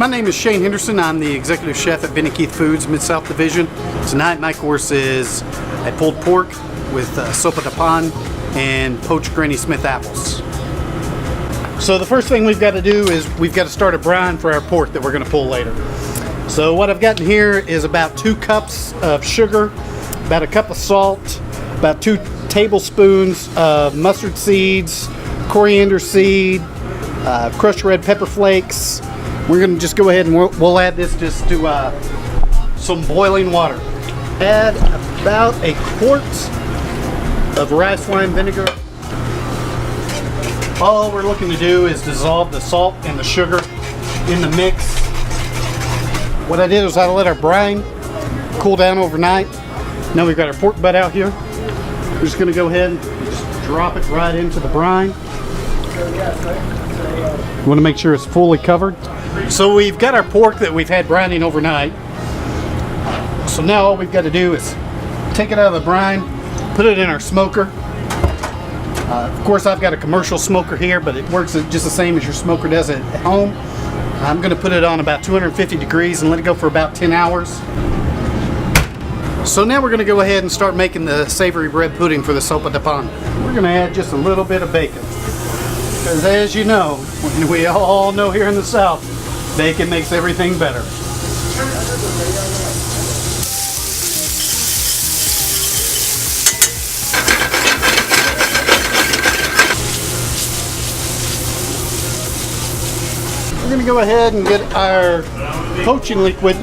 My name is Shane Henderson. I'm the executive chef at Benny Keith Foods, Mid-South Division. Tonight my course is a pulled pork with sopa de pan and poached Granny Smith apples. So the first thing we've got to do is we've got to start a brine for our pork that we're going to pull later. So what I've got in here is about 2 cups of sugar, about a cup of salt, about 2 tablespoons of mustard seeds, coriander seed, crushed red pepper flakes. We're going to just go ahead and we'll add this just to some boiling water. Add about a quart of rice wine vinegar. All we're looking to do is dissolve the salt and the sugar in the mix. What I did was I let our brine cool down overnight. Now we've got our pork butt out here. We're just going to go ahead and just drop it right into the brine. You want to make sure it's fully covered. So we've got our pork that we've had brining overnight. So now all we've got to do is take it out of the brine, put it in our smoker. Of course I've got a commercial smoker here, but it works just the same as your smoker does at home. I'm going to put it on about 250 degrees and let it go for about 10 hours. So now we're going to go ahead and start making the savory bread pudding for the sopa de pan. We're going to add just a little bit of bacon. Because as you know, we all know here in the South, bacon makes everything better. We're going to go ahead and get our poaching liquid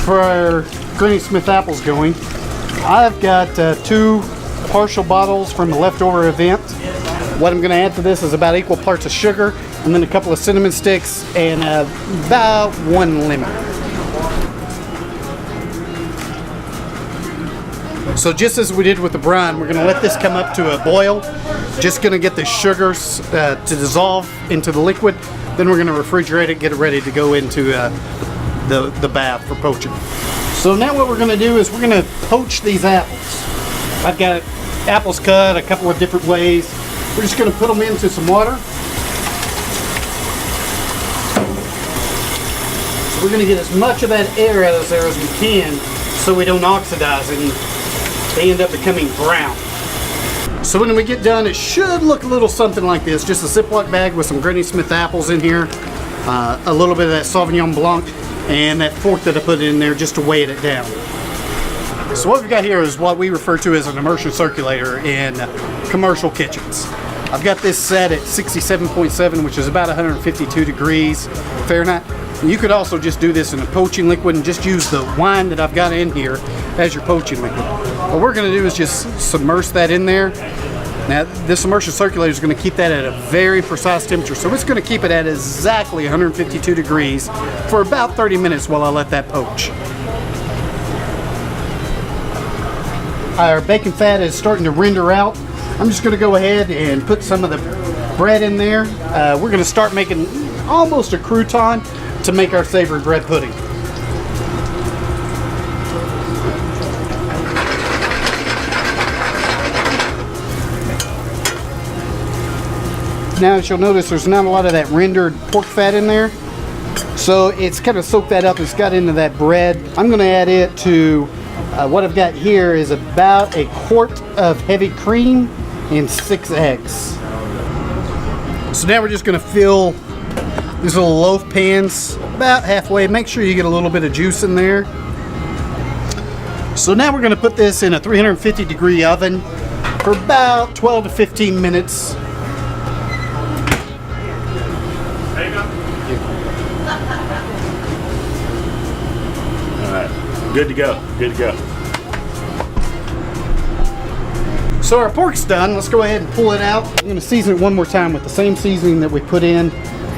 for our Granny Smith apples going. I've got 2 partial bottles from the leftover event. What I'm going to add to this is about equal parts of sugar, and then a couple of cinnamon sticks, and about 1 lemon. So just as we did with the brine, we're going to let this come up to a boil. Just going to get the sugars to dissolve into the liquid. Then we're going to refrigerate it, get it ready to go into the bath for poaching. So now what we're going to do is we're going to poach these apples. I've got apples cut a couple of different ways. We're just going to put them into some water. We're going to get as much of that air out of there as we can so we don't oxidize and they end up becoming brown. So when we get done, it should look a little something like this. Just a Ziploc bag with some Granny Smith apples in here, a little bit of that Sauvignon Blanc, and that fork that I put in there just to weight it down. So what we've got here is what we refer to as an immersion circulator in commercial kitchens. I've got this set at 67.7, which is about 152 degrees Fahrenheit. You could also just do this in a poaching liquid and just use the wine that I've got in here as your poaching liquid. What we're going to do is just submerge that in there. Now this immersion circulator is going to keep that at a very precise temperature, so it's going to keep it at exactly 152 degrees for about 30 minutes while I let that poach. Our bacon fat is starting to render out. I'm just going to go ahead and put some of the bread in there. We're going to start making almost a crouton to make our savory bread pudding. Now as you'll notice, there's not a lot of that rendered pork fat in there. So it's kind of soaked that up, it's got into that bread. I'm going to add it to what I've got here is about a quart of heavy cream and 6 eggs. So now we're just going to fill these little loaf pans about halfway. Make sure you get a little bit of juice in there. So now we're going to put this in a 350 degree oven for about 12 to 15 minutes. There you go. All right, good to go, good to go. So our pork's done. Let's go ahead and pull it out. I'm going to season it one more time with the same seasoning that we put in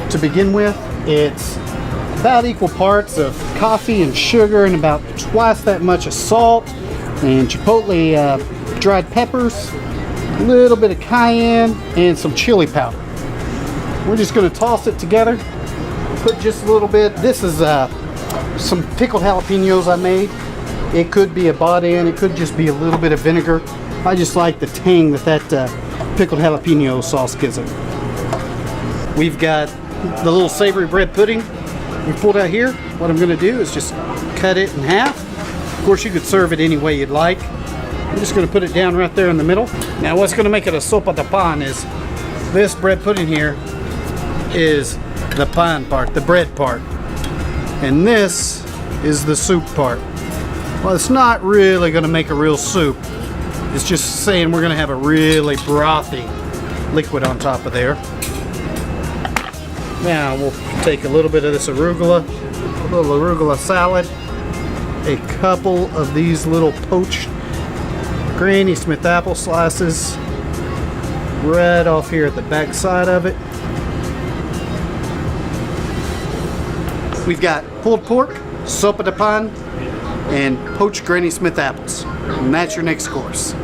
to begin with. It's about equal parts of coffee and sugar and about twice that much of salt and chipotle dried peppers, a little bit of cayenne, and some chili powder. We're just going to toss it together, put just a little bit. This is some pickled jalapenos I made. It could be a bought-in, it could just be a little bit of vinegar. I just like the tang that pickled jalapeno sauce gives it. We've got the little savory bread pudding we pulled out here. What I'm going to do is just cut it in half. Of course, you could serve it any way you'd like. I'm just going to put it down right there in the middle. Now, what's going to make it a sopa de pan is this bread pudding here is the pan part, the bread part. And this is the soup part. Well, it's not really going to make a real soup. It's just saying we're going to have a really brothy liquid on top of there. Now we'll take a little bit of this arugula, a little arugula salad, a couple of these little poached Granny Smith apple slices right off here at the back side of it. We've got pulled pork, sopa de pan, and poached Granny Smith apples. And that's your next course.